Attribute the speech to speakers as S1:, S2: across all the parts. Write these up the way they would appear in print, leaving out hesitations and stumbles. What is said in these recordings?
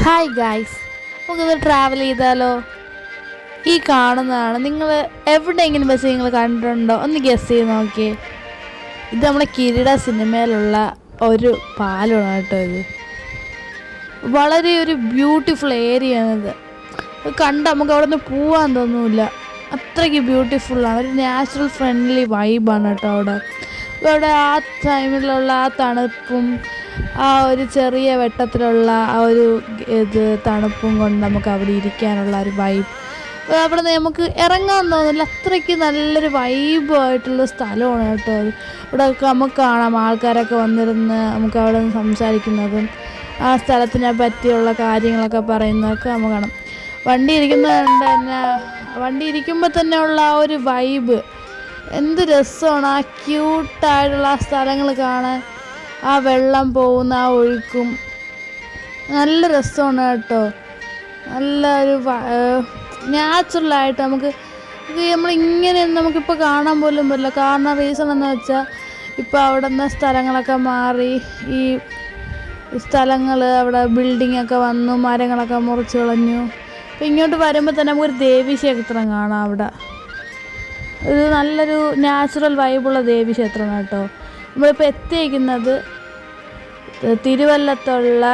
S1: Hi guys, നമുക്കിത് travel ചെയ്താലോ? ഈ കാണുന്നതാണ്. നിങ്ങൾ എവിടെയെങ്കിലും ബസ് നിങ്ങൾ കണ്ടിട്ടുണ്ടോ? ഒന്ന് ഗസ് ചെയ്ത് നോക്കിയേ. ഇത് നമ്മുടെ കിരീട സിനിമയിലുള്ള ഒരു പാലമാണ് കേട്ടോ. ഇത് വളരെ ഒരു ബ്യൂട്ടിഫുൾ ഏരിയ ആണിത്. കണ്ട് നമുക്ക് അവിടെ നിന്ന് പോകാൻ തോന്നില്ല, അത്രയ്ക്ക് ബ്യൂട്ടിഫുള്ളാണ്. ഒരു നാച്ചുറൽ ഫ്രണ്ട്ലി വൈബാണ് കേട്ടോ അവിടെ ആ ടൈമിലുള്ള ആ തണുപ്പും ആ ഒരു ചെറിയ വെട്ടത്തിലുള്ള ആ ഒരു തണുപ്പും കൊണ്ട് നമുക്ക് അവിടെ ഇരിക്കാനുള്ള ഒരു വൈബ്, അവിടെ നിന്ന് നമുക്ക് ഇറങ്ങാൻ തോന്നില്ല, അത്രയ്ക്ക് നല്ലൊരു വൈബായിട്ടുള്ള സ്ഥലമാണ് കേട്ടോ അത്. ഇവിടെ നമുക്ക് കാണാം ആൾക്കാരൊക്കെ വന്നിരുന്ന് നമുക്ക് അവിടെ നിന്ന് സംസാരിക്കുന്നതും ആ സ്ഥലത്തിനെ പറ്റിയുള്ള കാര്യങ്ങളൊക്കെ പറയുന്നതൊക്കെ നമുക്ക് കാണാം. വണ്ടി ഇരിക്കുമ്പോൾ തന്നെ ഉള്ള ആ ഒരു വൈബ് എന്ത് രസമാണ്. ആ ക്യൂട്ടായിട്ടുള്ള ആ സ്ഥലങ്ങൾ കാണാൻ, ആ വെള്ളം പോകുന്ന ആ ഒഴുക്കും നല്ല രസമാണ് കേട്ടോ. നല്ല ഒരു നാച്ചുറലായിട്ട് നമ്മളിങ്ങനെ നമുക്കിപ്പോൾ കാണാൻ പോലും പറ്റില്ല. കാരണം റീസൺ എന്ന് വെച്ചാൽ ഇപ്പോൾ അവിടെ നിന്ന് സ്ഥലങ്ങളൊക്കെ മാറി, ഈ സ്ഥലങ്ങൾ അവിടെ ബിൽഡിങ്ങൊക്കെ വന്നു, മരങ്ങളൊക്കെ മുറിച്ച് കളഞ്ഞു. അപ്പോൾ ഇങ്ങോട്ട് വരുമ്പോൾ തന്നെ നമുക്കൊരു ദേവീക്ഷേത്രം കാണാം. അവിടെ ഒരു നല്ലൊരു നാച്ചുറൽ വൈബുള്ള ദേവീക്ഷേത്രമാണ് കേട്ടോ. നമ്മളിപ്പോൾ എത്തിയിരിക്കുന്നത് തിരുവല്ലത്തുള്ള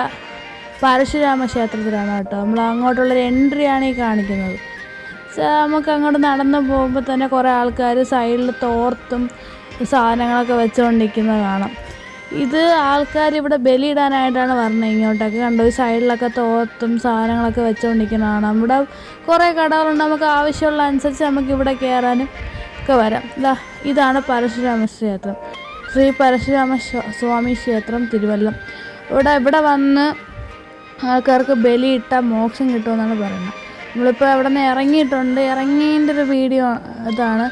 S1: പരശുരാമ ക്ഷേത്രത്തിലാണ് കേട്ടോ. നമ്മൾ അങ്ങോട്ടുള്ളൊരു എൻട്രിയാണ് ഈ കാണിക്കുന്നത്. നമുക്ക് അങ്ങോട്ട് നടന്നു പോകുമ്പോൾ തന്നെ കുറേ ആൾക്കാർ സൈഡിൽ തോർത്തും സാധനങ്ങളൊക്കെ വെച്ചുകൊണ്ടിരിക്കുന്നത് കാണാം. ഇത് ആൾക്കാർ ഇവിടെ ബലിയിടാനായിട്ടാണ് പറഞ്ഞത്. ഇങ്ങോട്ടൊക്കെ കണ്ടു ഈ സൈഡിലൊക്കെ തോർത്തും സാധനങ്ങളൊക്കെ വെച്ചുകൊണ്ടിരിക്കുന്നത് കാണാം. ഇവിടെ കുറേ കടകളുണ്ട്, നമുക്ക് ആവശ്യമുള്ള അനുസരിച്ച് നമുക്ക് ഇവിടെ കയറാനും ഒക്കെ വരാം. ഇതാണ് പരശുരാമ ക്ഷേത്രം, ശ്രീ പരശുരാമ സ്വാമി ക്ഷേത്രം തിരുവല്ലം. ഇവിടെ വന്ന് ആൾക്കാർക്ക് ബലിയിട്ട മോക്ഷം കിട്ടുമെന്നാണ് പറയുന്നത്. നമ്മളിപ്പോൾ അവിടെ നിന്ന് ഇറങ്ങിയിട്ടുണ്ട്, ഇറങ്ങിയതിൻ്റെ ഒരു വീഡിയോ ഇതാണ്.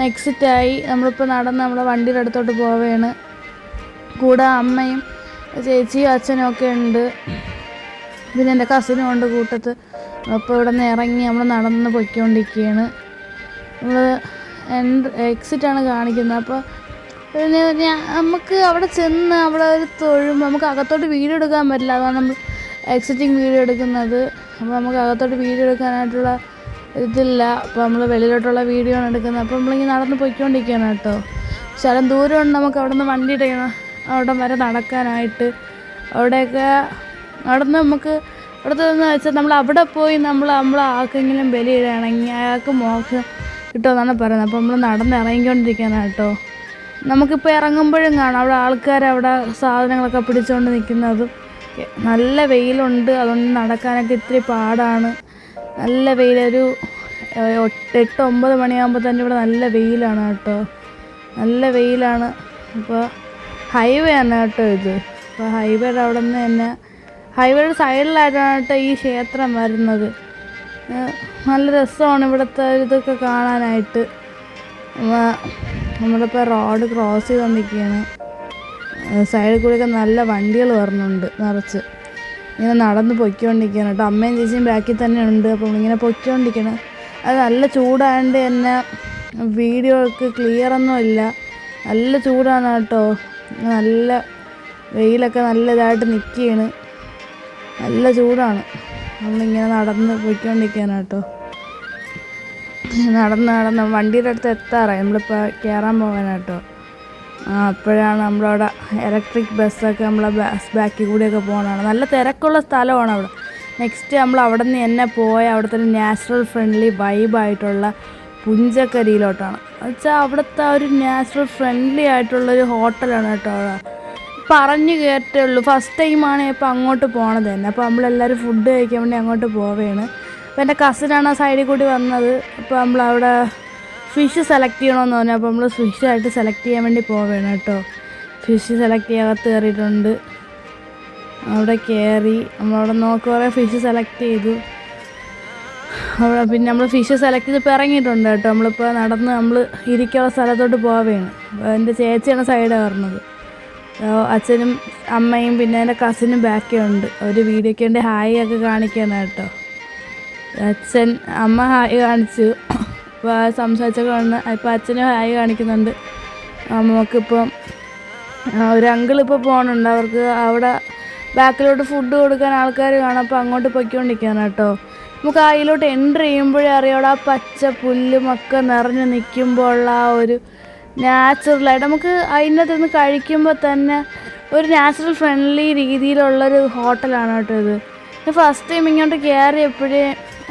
S1: എക്സിറ്റായി നമ്മളിപ്പോൾ നടന്ന് നമ്മളെ വണ്ടിയുടെ അടുത്തോട്ട് പോവുകയാണ്. കൂടെ അമ്മയും ചേച്ചിയും അച്ഛനും ഒക്കെ ഉണ്ട്, പിന്നെ എൻ്റെ കസിനും ഉണ്ട് കൂട്ടത്ത്. അപ്പോൾ ഇവിടെ നിന്ന് ഇറങ്ങി നമ്മൾ നടന്ന് പൊയ്ക്കൊണ്ടിരിക്കുകയാണ്. നമ്മൾ എക്സിറ്റാണ് കാണിക്കുന്നത്. അപ്പോൾ നമുക്ക് അവിടെ ചെന്ന് അവിടെ ഒരു തൊഴുമ്പോൾ നമുക്ക് അകത്തോട്ട് വീഡിയോ എടുക്കാൻ പറ്റില്ല, അതാണ് നമ്മൾ എക്സിറ്റിങ് വീഡിയോ എടുക്കുന്നത്. അപ്പോൾ നമുക്ക് അകത്തോട്ട് വീഡിയോ എടുക്കാനായിട്ടുള്ള ഇതില്ല. അപ്പോൾ നമ്മൾ വെളിയിലോട്ടുള്ള വീഡിയോ ആണ് എടുക്കുന്നത്. അപ്പോൾ നമ്മളിങ്ങനെ നടന്ന് പൊയ്ക്കൊണ്ടിരിക്കുകയാണ് കേട്ടോ. ശകലം ദൂരമുണ്ട് നമുക്ക് അവിടെ നിന്ന് വണ്ടി ഇടണം, അവിടെ വരെ നടക്കാനായിട്ട്. അവിടെ നിന്ന് നമുക്ക് അവിടുത്തെ വെച്ചാൽ നമ്മൾ അവിടെ പോയി നമ്മൾ ആർക്കെങ്കിലും ബലിയിടുകയാണെങ്കിൽ അയാൾക്ക് മോക്ഷം കിട്ടുമെന്നാണ് പറയുന്നത്. അപ്പോൾ നമ്മൾ നടന്ന് ഇറങ്ങിക്കൊണ്ടിരിക്കുകയാണ് കേട്ടോ. നമുക്കിപ്പോൾ ഇറങ്ങുമ്പോഴും കാണാം അവിടെ ആൾക്കാർ അവിടെ സാധനങ്ങളൊക്കെ പിടിച്ചുകൊണ്ട് നിൽക്കുന്നതും. നല്ല വെയിലുണ്ട്, അതുകൊണ്ട് നടക്കാനൊക്കെ ഇത്തിരി പാടാണ്. നല്ല വെയിൽ, ഒരു 8-9 മണിയാകുമ്പോൾ തന്നെ ഇവിടെ നല്ല വെയിലാണ് കേട്ടോ, നല്ല വെയിലാണ്. അപ്പോൾ ഹൈവേ ആണ് കേട്ടോ ഇത്. അപ്പോൾ ഹൈവേയുടെ അവിടെ നിന്ന് തന്നെ ഹൈവേയുടെ സൈഡിലായിട്ടാണ് കേട്ടോ ഈ ക്ഷേത്രം വരുന്നത്. നല്ല രസമാണ് ഇവിടുത്തെ ഇതൊക്കെ കാണാനായിട്ട്. നമ്മളിപ്പോൾ റോഡ് ക്രോസ് ചെയ്തുകൊണ്ടിരിക്കുകയാണ്. സൈഡിൽ കൂടെയൊക്കെ നല്ല വണ്ടികൾ വരുന്നുണ്ട് നിറച്ച്. ഇങ്ങനെ നടന്ന് പൊയ്ക്കൊണ്ടിരിക്കുകയാണ് കേട്ടോ. അമ്മയും ചേച്ചിയും ബാക്കിൽ തന്നെ ഉണ്ട്. അപ്പോൾ നമ്മളിങ്ങനെ പൊയ്ക്കൊണ്ടിരിക്കണം. അത് നല്ല ചൂടായതുകൊണ്ട് തന്നെ വീഡിയോക്ക് ക്ലിയറൊന്നും ഇല്ല, നല്ല ചൂടാണ് കേട്ടോ. നല്ല വെയിലൊക്കെ നല്ല ഇതായിട്ട് നിൽക്കുകയാണ്, നല്ല ചൂടാണ്. നമ്മളിങ്ങനെ നടന്ന് പൊയ്ക്കൊണ്ടിരിക്കുകയാണ് കേട്ടോ. നടന്ന് വണ്ടിയുടെ അടുത്ത് എത്താറായി, നമ്മളിപ്പോൾ കയറാൻ പോകാനായിട്ടോ. അപ്പോഴാണ് നമ്മളവിടെ ഇലക്ട്രിക് ബസ്സൊക്കെ നമ്മളെ ബാക്കിൽ കൂടിയൊക്കെ പോകുന്നതാണ്. നല്ല തിരക്കുള്ള സ്ഥലമാണ് അവിടെ. നെക്സ്റ്റ് നമ്മൾ അവിടെ നിന്ന് തന്നെ അവിടുത്തെ ഒരു നാച്ചുറൽ ഫ്രണ്ട്ലി വൈബായിട്ടുള്ള പുഞ്ചക്കരിയിലോട്ടാണ്. എന്നുവെച്ചാൽ അവിടുത്തെ ഒരു നാച്ചുറൽ ഫ്രണ്ട്ലി ആയിട്ടുള്ളൊരു ഹോട്ടലാണ് കേട്ടോ. അവിടെ പറഞ്ഞു കേട്ടേ ഉള്ളൂ, ഫസ്റ്റ് ടൈമാണ് ഇപ്പോൾ അങ്ങോട്ട് പോകണത് തന്നെ. അപ്പോൾ നമ്മളെല്ലാവരും ഫുഡ് കഴിക്കാൻ വേണ്ടി അങ്ങോട്ട് പോവുകയാണ്. അപ്പോൾ എൻ്റെ കസിനാണ് ആ സൈഡിൽ കൂടി വന്നത്. അപ്പോൾ നമ്മളവിടെ ഫിഷ് സെലക്ട് ചെയ്യണമെന്ന് പറഞ്ഞു. അപ്പോൾ നമ്മൾ ഫിഷായിട്ട് സെലക്ട് ചെയ്യാൻ വേണ്ടി പോവുകയാണ് കേട്ടോ. ഫിഷ് സെലക്ട് ചെയ്യാകത്ത് കയറിയിട്ടുണ്ട്. അവിടെ കയറി നമ്മളവിടെ കുറേ ഫിഷ് സെലക്ട് ചെയ്തു. അവിടെ പിന്നെ നമ്മൾ ഫിഷ് സെലക്ട് ചെയ്തിപ്പോൾ ഇറങ്ങിയിട്ടുണ്ട് കേട്ടോ. നമ്മളിപ്പോൾ നടന്ന് നമ്മൾ ഇരിക്കാനുള്ള സ്ഥലത്തോട്ട് പോവുകയാണ്. എൻ്റെ ചേച്ചിയാണ് സൈഡാണ് പറഞ്ഞത്. അച്ഛനും അമ്മയും പിന്നെ എൻ്റെ കസിനും ബാക്കിയുണ്ട്. അവർ വീഡിയോയ്ക്ക് വേണ്ടി ഹായ് ഒക്കെ കാണിക്കാനാണ് കേട്ടോ. അമ്മ ഹായ് കാണിച്ചു, ഇപ്പോൾ സംസാരിച്ചൊക്കെ വന്ന് ഇപ്പോൾ അച്ഛനും ഹായ് കാണിക്കുന്നുണ്ട്. നമുക്കിപ്പം ഒരു അങ്കിളിപ്പോൾ പോകുന്നുണ്ട്, അവർക്ക് അവിടെ ബാക്കിലോട്ട് ഫുഡ് കൊടുക്കാൻ ആൾക്കാർ കാണാം. അപ്പോൾ അങ്ങോട്ട് പൊയ്ക്കൊണ്ടിരിക്കുകയാണ് കേട്ടോ. നമുക്ക് അതിലോട്ട് എൻട്രി ചെയ്യുമ്പോഴേ അറിയാം ആ പച്ച പുല്ലുമൊക്കെ നിറഞ്ഞ് നിൽക്കുമ്പോൾ ഉള്ള ആ ഒരു നാച്ചുറലായിട്ട് നമുക്ക് അതിനകത്ത് നിന്ന് കഴിക്കുമ്പോൾ തന്നെ ഒരു നാച്ചുറൽ ഫ്രണ്ട്ലി രീതിയിലുള്ളൊരു ഹോട്ടലാണ് കേട്ടോ ഇത്. ഫസ്റ്റ് ടൈം ഇങ്ങോട്ട് കയറിയപ്പോഴേ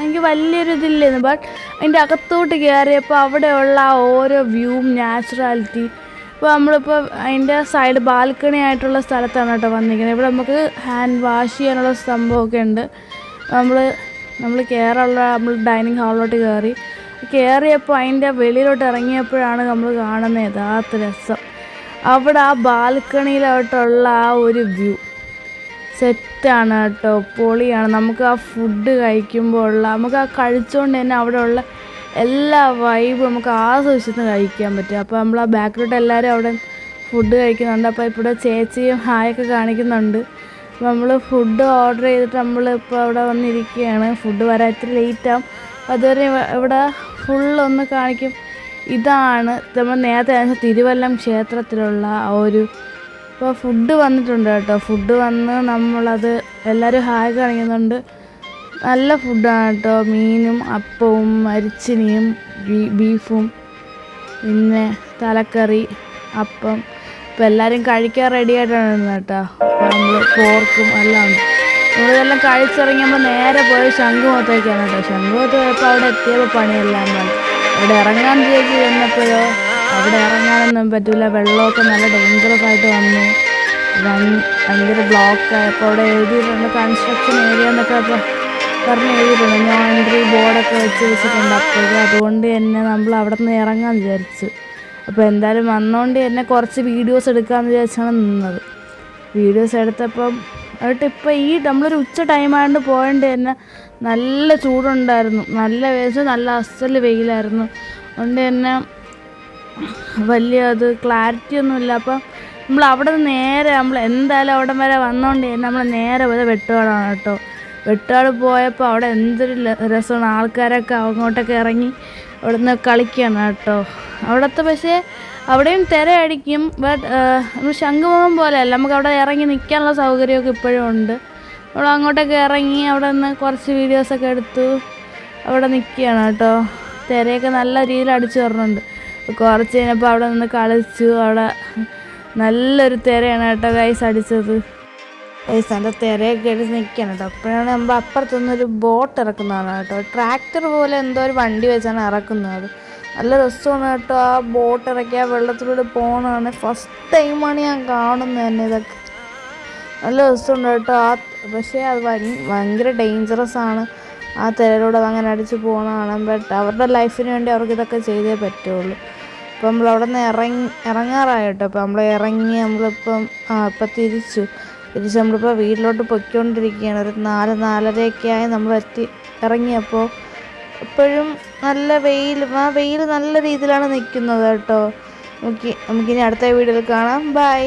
S1: എനിക്ക് വലിയൊരു ഇതില്ലായിരുന്നു. ബട്ട് അതിൻ്റെ അകത്തോട്ട് കയറിയപ്പോൾ അവിടെയുള്ള ആ ഓരോ വ്യൂവും നാച്ചുറാലിറ്റി. ഇപ്പോൾ നമ്മളിപ്പോൾ അതിൻ്റെ സൈഡ് ബാൽക്കണി ആയിട്ടുള്ള സ്ഥലത്താണ് കേട്ടോ വന്നിരിക്കുന്നത്. ഇവിടെ നമുക്ക് ഹാൻഡ് വാഷ് ചെയ്യാനുള്ള സംഭവമൊക്കെ ഉണ്ട്. നമ്മൾ നമ്മൾ ഡൈനിങ് ഹാളിലോട്ട് കയറിയപ്പോൾ അതിൻ്റെ വെളിയിലോട്ട് ഇറങ്ങിയപ്പോഴാണ് നമ്മൾ കാണുന്ന യഥാർത്ഥ രസം. അവിടെ ആ ബാൽക്കണിയിലോട്ടുള്ള ആ ഒരു വ്യൂ സെറ്റാണ് കേട്ടോ, പൊളിയാണ്. നമുക്ക് ആ ഫുഡ് കഴിക്കുമ്പോൾ നമുക്ക് ആ കഴിച്ചുകൊണ്ട് തന്നെ അവിടെയുള്ള എല്ലാ വൈബും നമുക്ക് ആസ്വദിച്ചിട്ട് കഴിക്കാൻ പറ്റും. അപ്പോൾ നമ്മൾ ആ ബാക്കിലോട്ട് എല്ലാവരും അവിടെ ഫുഡ് കഴിക്കുന്നുണ്ട്. അപ്പോൾ ഇവിടെ ചേച്ചിയും ഹായൊക്കെ കാണിക്കുന്നുണ്ട്. അപ്പോൾ നമ്മൾ ഫുഡ് ഓർഡർ ചെയ്തിട്ട് നമ്മളിപ്പോൾ അവിടെ വന്നിരിക്കുകയാണ്. ഫുഡ് വരാൻ ഇത്തിരി ലേറ്റാകും. അതുവരെ ഇവിടെ ഫുള്ളൊന്ന് കാണിക്കും. ഇതാണ് നമ്മൾ നേരത്തെ തിരുവല്ലം ക്ഷേത്രത്തിലുള്ള ആ ഒരു. ഇപ്പോൾ ഫുഡ് വന്നിട്ടുണ്ട് കേട്ടോ. ഫുഡ് വന്ന് നമ്മളത് എല്ലാവരും ഹായ് കാണിക്കുന്നുണ്ട്. നല്ല ഫുഡാണ് കേട്ടോ. മീനും അപ്പവും മരിച്ചിനിയും ബീഫും പിന്നെ തലക്കറി അപ്പം. ഇപ്പോൾ എല്ലാവരും കഴിക്കാൻ റെഡി ആയിട്ടാണ് കേട്ടോ. അപ്പോൾ നമ്മൾ പോർക്കും എല്ലാം ഉണ്ട്. നമ്മളിതെല്ലാം കഴിച്ചിറങ്ങിയപ്പോൾ നേരെ പോയി ശംഖുമുഖത്തേക്കാണ് കേട്ടോ. ശംഖുമുഖത്ത് പോയപ്പോൾ അവിടെ എത്തിയപ്പോൾ പണിയെല്ലാം പോലെ അവിടെ ഇറങ്ങാൻ ചേച്ചി ചെന്നപ്പോഴോ അവിടെ ഇറങ്ങാനൊന്നും പറ്റില്ല. വെള്ളമൊക്കെ നല്ല ഡേഞ്ചറസ് ആയിട്ട് വന്നു. ഭയങ്കര ബ്ലോക്കായപ്പോൾ അവിടെ എഴുതിയിട്ടുണ്ട് കൺസ്ട്രക്ഷൻ ഏരിയ എന്നൊക്കെ പറഞ്ഞ് എഴുതിയിട്ടുണ്ട്. നോ എൻട്രി ബോർഡൊക്കെ വെച്ചിട്ടുണ്ട്. അപ്പോഴേക്കും അതുകൊണ്ട് തന്നെ നമ്മൾ അവിടെ നിന്ന് ഇറങ്ങാൻ വിചാരിച്ചു. അപ്പോൾ എന്തായാലും വന്നുകൊണ്ട് തന്നെ കുറച്ച് വീഡിയോസ് എടുക്കാമെന്ന് വിചാരിച്ചാണ് നിന്നത്. വീഡിയോസ് എടുത്തപ്പം എന്നിട്ട് ഇപ്പോൾ നമ്മളൊരു ഉച്ച ടൈമായതുകൊണ്ട് പോയതുകൊണ്ട് തന്നെ നല്ല ചൂടുണ്ടായിരുന്നു. നല്ല അസല് വെയിലായിരുന്നു. അതുകൊണ്ട് തന്നെ വലിയ അത് ക്ലാരിറ്റി ഒന്നുമില്ല. അപ്പം നമ്മൾ അവിടെ നിന്ന് നേരെ നമ്മൾ എന്തായാലും അവിടെ വരെ വന്നുകൊണ്ട് തന്നെ നമ്മൾ നേരെ പോയത് വെട്ടുകാടാണ് കേട്ടോ. വെട്ടുകാട് പോയപ്പോൾ അവിടെ എന്തൊരു രസമാണ്. ആൾക്കാരൊക്കെ അങ്ങോട്ടൊക്കെ ഇറങ്ങി അവിടെ നിന്ന് കളിക്കുകയാണ് കേട്ടോ. അവിടുത്തെ പക്ഷേ അവിടെയും തിരയടിക്കും. ബട്ട് നമ്മൾ ശംഖുമുഖം പോലെയല്ല, നമുക്ക് അവിടെ ഇറങ്ങി നിൽക്കാനുള്ള സൗകര്യമൊക്കെ ഇപ്പോഴും ഉണ്ട്. നമ്മൾ അങ്ങോട്ടൊക്കെ ഇറങ്ങി അവിടെ നിന്ന് കുറച്ച് വീഡിയോസൊക്കെ എടുത്തു അവിടെ നിൽക്കുകയാണ് കേട്ടോ. തിരയൊക്കെ നല്ല രീതിയിൽ അടിച്ചു വരുന്നുണ്ട്. കുറച്ച് കഴിഞ്ഞപ്പോൾ അവിടെ നിന്ന് കളിച്ചു. അവിടെ നല്ലൊരു തിരയാണ് കേട്ടോ ഗൈസ് അടിച്ചത്. ഗൈസ് നല്ല തിരയൊക്കെ അടിച്ച് നിൽക്കുകയാണ് കേട്ടോ. അപ്പോഴാണ് നമ്മൾ അപ്പുറത്തുനിന്നൊരു ബോട്ട് ഇറക്കുന്നതാണ് കേട്ടോ. ട്രാക്ടർ പോലെ എന്തോ ഒരു വണ്ടി വെച്ചാണ് ഇറക്കുന്നത്. നല്ല രസമാണ് കേട്ടോ. ആ ബോട്ട് ഇറക്കി ആ വെള്ളത്തിലൂടെ പോകുന്നതാണ്. ഫസ്റ്റ് ടൈമാണ് ഞാൻ കാണുന്നത് തന്നെ ഇതൊക്കെ. നല്ല രസമുണ്ട് കേട്ടോ. പക്ഷേ അത് ഭയങ്കര ഡേഞ്ചറസ് ആണ്. ആ തിരയിലൂടെ അതങ്ങനെ അടിച്ച് പോകുന്നതാണ്. ബട്ട് അവരുടെ ലൈഫിന് വേണ്ടി അവർക്ക് ഇതൊക്കെ ചെയ്തേ പറ്റുള്ളൂ. അപ്പോൾ നമ്മൾ അവിടെ നിന്ന് ഇറങ്ങാറായി കേട്ടോ. അപ്പോൾ നമ്മൾ ഇറങ്ങി നമ്മളിപ്പം ഇപ്പം തിരിച്ച് നമ്മളിപ്പോൾ വീട്ടിലോട്ട് പൊയ്ക്കൊണ്ടിരിക്കുകയാണ്. ഒരു 4-4:30 ആയി നമ്മൾ ഇറങ്ങിയപ്പോൾ ഇപ്പോഴും നല്ല ആ വെയിൽ നല്ല രീതിയിലാണ് നിൽക്കുന്നത് കേട്ടോ. നമുക്കിനി അടുത്ത വീഡിയോയിൽ കാണാം. ബൈ.